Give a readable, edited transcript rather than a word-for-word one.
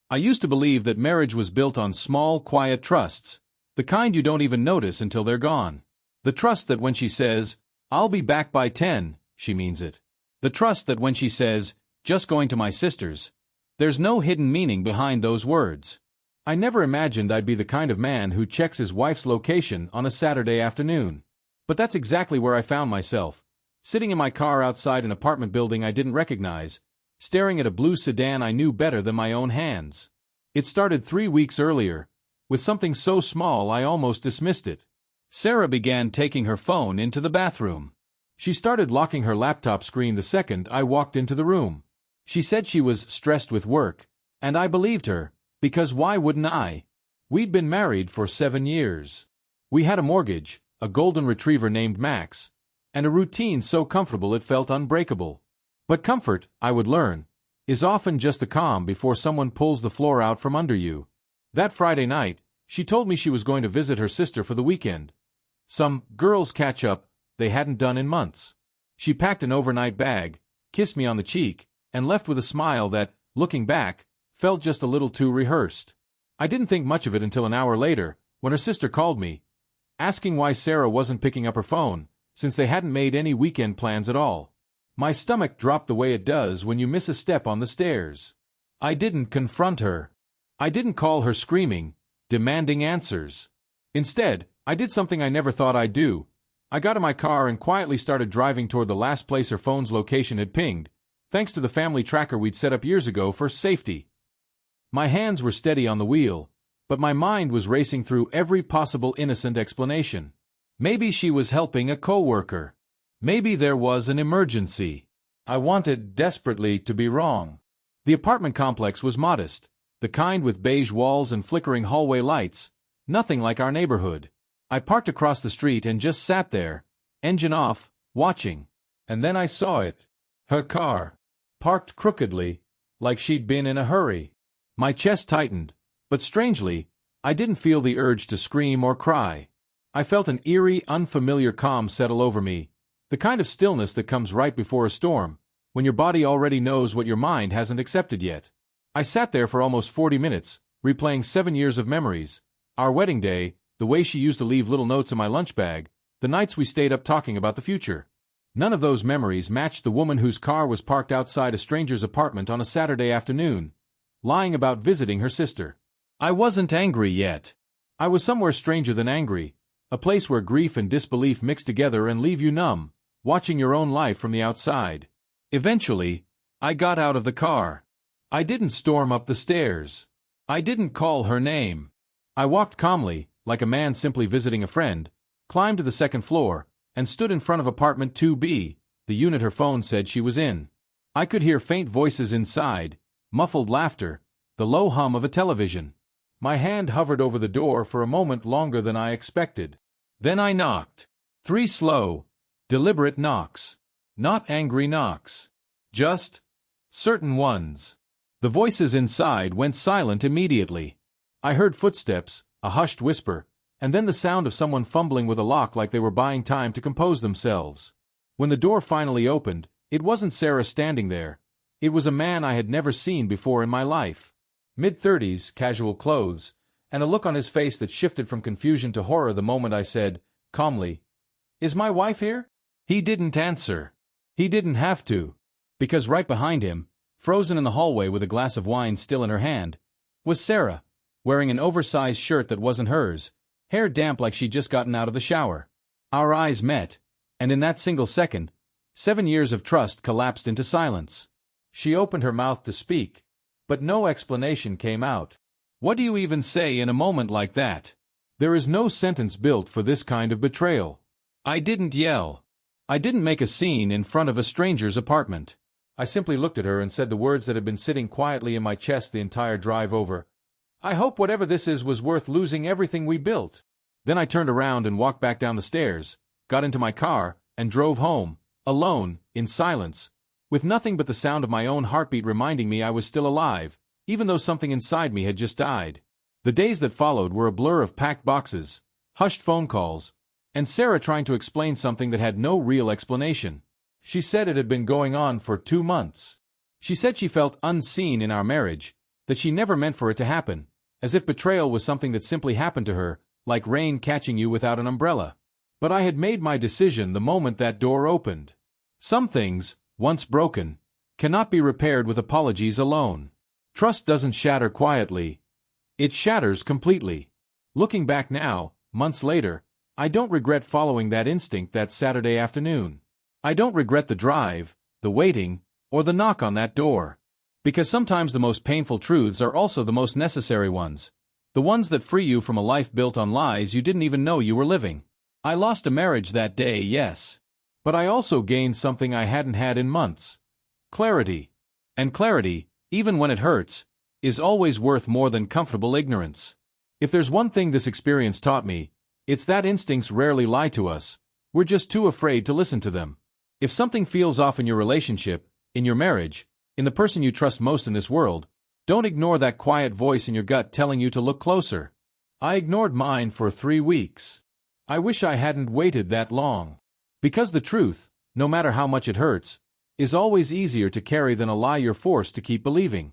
I used to believe that marriage was built on small, quiet trusts, the kind you don't even notice until they're gone. The trust that when she says, "I'll be back by 10, she means it. The trust that when she says, "Just going to my sister's," there's no hidden meaning behind those words. I never imagined I'd be the kind of man who checks his wife's location on a Saturday afternoon. But that's exactly where I found myself, sitting in my car outside an apartment building I didn't recognize, staring at a blue sedan I knew better than my own hands. It started 3 weeks earlier, with something so small I almost dismissed it. Sarah began taking her phone into the bathroom. She started locking her laptop screen the second I walked into the room. She said she was stressed with work, and I believed her, because why wouldn't I? We'd been married for 7 years. We had a mortgage, a golden retriever named Max, and a routine so comfortable it felt unbreakable. But comfort, I would learn, is often just the calm before someone pulls the floor out from under you. That Friday night, she told me she was going to visit her sister for the weekend. Some girls catch-up they hadn't done in months. She packed an overnight bag, kissed me on the cheek, and left with a smile that, looking back, felt just a little too rehearsed. I didn't think much of it until an hour later, when her sister called me, asking why Sarah wasn't picking up her phone, since they hadn't made any weekend plans at all. My stomach dropped the way it does when you miss a step on the stairs. I didn't confront her. I didn't call her screaming, demanding answers. Instead, I did something I never thought I'd do. I got in my car and quietly started driving toward the last place her phone's location had pinged, thanks to the family tracker we'd set up years ago for safety. My hands were steady on the wheel, but my mind was racing through every possible innocent explanation. Maybe she was helping a coworker. Maybe there was an emergency. I wanted desperately to be wrong. The apartment complex was modest, the kind with beige walls and flickering hallway lights, nothing like our neighborhood. I parked across the street and just sat there, engine off, watching. And then I saw it. Her car. Parked crookedly, like she'd been in a hurry. My chest tightened, but strangely, I didn't feel the urge to scream or cry. I felt an eerie, unfamiliar calm settle over me, the kind of stillness that comes right before a storm, when your body already knows what your mind hasn't accepted yet. I sat there for almost 40 minutes, replaying 7 years of memories, our wedding day, the way she used to leave little notes in my lunch bag, the nights we stayed up talking about the future. None of those memories matched the woman whose car was parked outside a stranger's apartment on a Saturday afternoon, lying about visiting her sister. I wasn't angry yet. I was somewhere stranger than angry, a place where grief and disbelief mix together and leave you numb, watching your own life from the outside. Eventually, I got out of the car. I didn't storm up the stairs. I didn't call her name. I walked calmly, like a man simply visiting a friend, climbed to the second floor, and stood in front of apartment 2B, the unit her phone said she was in. I could hear faint voices inside, muffled laughter, the low hum of a television. My hand hovered over the door for a moment longer than I expected. Then I knocked. 3 slow, deliberate knocks. Not angry knocks. Just certain ones. The voices inside went silent immediately. I heard footsteps, a hushed whisper, and then the sound of someone fumbling with a lock like they were buying time to compose themselves. When the door finally opened, it wasn't Sarah standing there. It was a man I had never seen before in my life. Mid-30s, casual clothes, and a look on his face that shifted from confusion to horror the moment I said, calmly, "Is my wife here?" He didn't answer. He didn't have to. Because right behind him, frozen in the hallway with a glass of wine still in her hand, was Sarah, wearing an oversized shirt that wasn't hers, hair damp like she'd just gotten out of the shower. Our eyes met, and in that single second, 7 years of trust collapsed into silence. She opened her mouth to speak, but no explanation came out. What do you even say in a moment like that? There is no sentence built for this kind of betrayal. I didn't yell. I didn't make a scene in front of a stranger's apartment. I simply looked at her and said the words that had been sitting quietly in my chest the entire drive over. I hope whatever this is was worth losing everything we built. Then I turned around and walked back down the stairs, got into my car, and drove home, alone, in silence, with nothing but the sound of my own heartbeat reminding me I was still alive, even though something inside me had just died. The days that followed were a blur of packed boxes, hushed phone calls, and Sarah trying to explain something that had no real explanation. She said it had been going on for 2 months. She said she felt unseen in our marriage, that she never meant for it to happen, as if betrayal was something that simply happened to her, like rain catching you without an umbrella. But I had made my decision the moment that door opened. Some things, once broken, cannot be repaired with apologies alone. Trust doesn't shatter quietly. It shatters completely. Looking back now, months later, I don't regret following that instinct that Saturday afternoon. I don't regret the drive, the waiting, or the knock on that door. Because sometimes the most painful truths are also the most necessary ones. The ones that free you from a life built on lies you didn't even know you were living. I lost a marriage that day, yes. But I also gained something I hadn't had in months. Clarity. And clarity, even when it hurts, is always worth more than comfortable ignorance. If there's one thing this experience taught me, it's that instincts rarely lie to us. We're just too afraid to listen to them. If something feels off in your relationship, in your marriage, in the person you trust most in this world, don't ignore that quiet voice in your gut telling you to look closer. I ignored mine for 3 weeks. I wish I hadn't waited that long. Because the truth, no matter how much it hurts, is always easier to carry than a lie you're forced to keep believing.